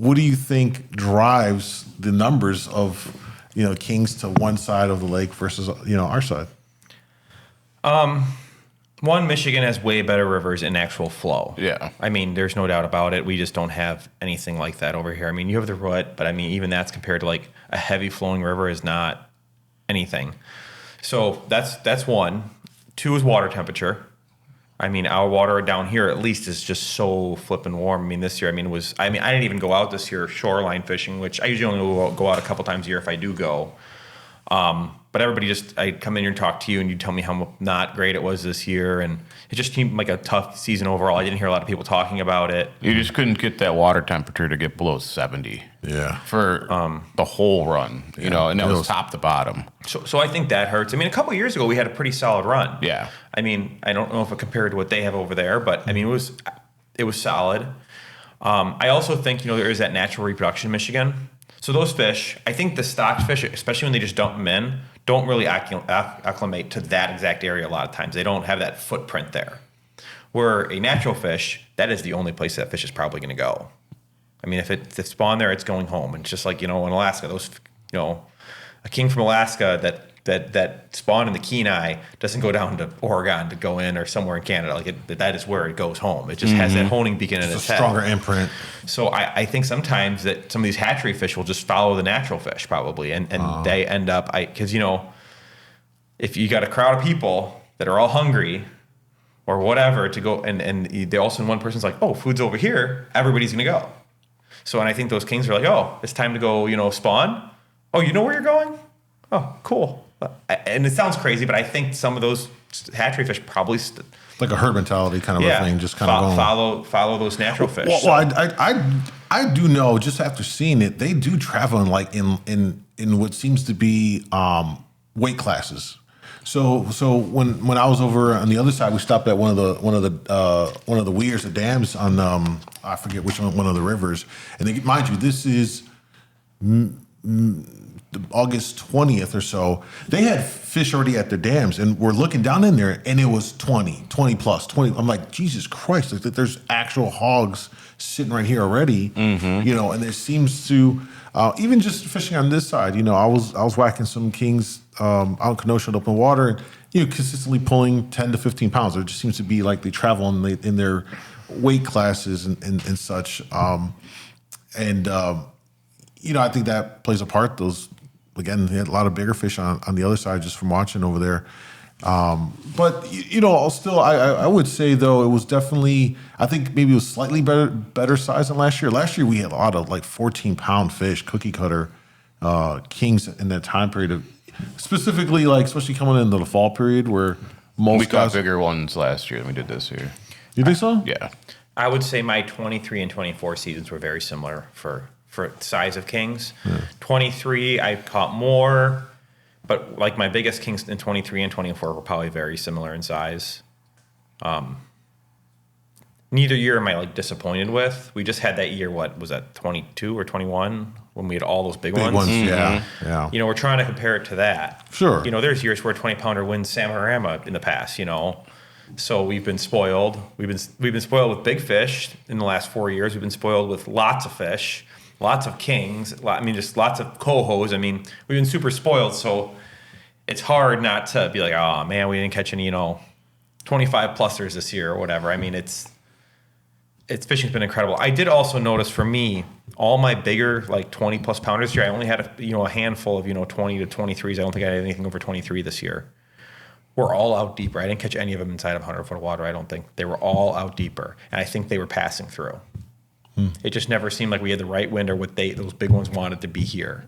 what do you think drives the numbers of, kings to one side of the lake versus, our side? One, Michigan has way better rivers in actual flow. Yeah. I mean, there's no doubt about it. We just don't have anything like that over here. I mean, you have the Root, but I mean, even that's compared to like a heavy flowing river is not anything. So that's one. Two is water temperature. I mean, our water down here at least is just so flippin' warm. I mean, this year, I didn't even go out this year shoreline fishing, which I usually only go out a couple times a year if I do go. But everybody I'd come in here and talk to you, and you'd tell me how not great it was this year, and it just seemed like a tough season overall. I didn't hear a lot of people talking about it. You just couldn't get that water temperature to get below 70. Yeah. For the whole run, and that was top to bottom. So I think that hurts. I mean, a couple of years ago, we had a pretty solid run. Yeah. I mean, I don't know if it compared to what they have over there, but I mean, it was solid. I also think, there is that natural reproduction in Michigan. So those fish, I think the stock fish, especially when they just dump them in, don't really acclimate to that exact area a lot of times. They don't have that footprint there. Where a natural fish, that is the only place that fish is probably going to go. I mean, if it's spawned there, it's going home. And it's just like, in Alaska, those, a king from Alaska that spawned in the Kenai doesn't go down to Oregon to go in or somewhere in Canada. Like that is where it goes home. It just has that honing beacon in its head. Stronger imprint. So I think sometimes that some of these hatchery fish will just follow the natural fish probably, and they end up because if you got a crowd of people that are all hungry or whatever to go and they all of a sudden one person's like, oh, food's over here, everybody's gonna go. So and I think those kings are like, oh, it's time to go spawn. Oh, you know where you're going? Oh, cool. And it sounds crazy, but I think some of those hatchery fish probably like a herd mentality kind of a thing, just kind of going. Follow those natural fish. Well, I do know just after seeing it, they do travel in like in what seems to be weight classes. So when I was over on the other side, we stopped at one of the weirs, the dams on I forget which one of the rivers, and mind you, this is August 20th or so. They had fish already at their dams, and we're looking down in there, and it was 20 plus 20. I'm like, Jesus Christ! Like there's actual hogs sitting right here already, and there seems to even just fishing on this side. I was whacking some kings out in Kenosha in open water, and consistently pulling 10 to 15 pounds. There just seems to be like they travel in their weight classes and such. I think that plays a part. Again, they had a lot of bigger fish on the other side just from watching over there. But still, I would say though it was definitely, I think maybe it was slightly better size than last year. Last year we had a lot of like 14-pound fish, cookie cutter kings in that time period. Specifically, like especially coming into the fall period where we caught bigger ones last year than we did this year. You think so? Yeah. I would say my 23 and 24 seasons were very similar for size of kings. 23, I caught more, but like my biggest kings in 23 and 24 were probably very similar in size. Neither year am I like disappointed with. We just had that year, what was that, 22 or 21, when we had all those big ones? Yeah. We're trying to compare it to that. Sure. There's years where a 20-pounder wins Samarama in the past, So we've been spoiled. We've been spoiled with big fish in the last 4 years. We've been spoiled with lots of fish. Lots of kings, just lots of cohos. I mean, we've been super spoiled, so it's hard not to be like, oh man, we didn't catch any, 25-plusers this year or whatever. I mean, it's fishing's been incredible. I did also notice for me, all my bigger like 20-plus pounders here, I only had a handful of 20 to 23s. I don't think I had anything over 23 this year. We're all out deeper. I didn't catch any of them inside of 100-foot of water. I don't think they were all out deeper, and I think they were passing through. It just never seemed like we had the right wind or what those big ones wanted to be here.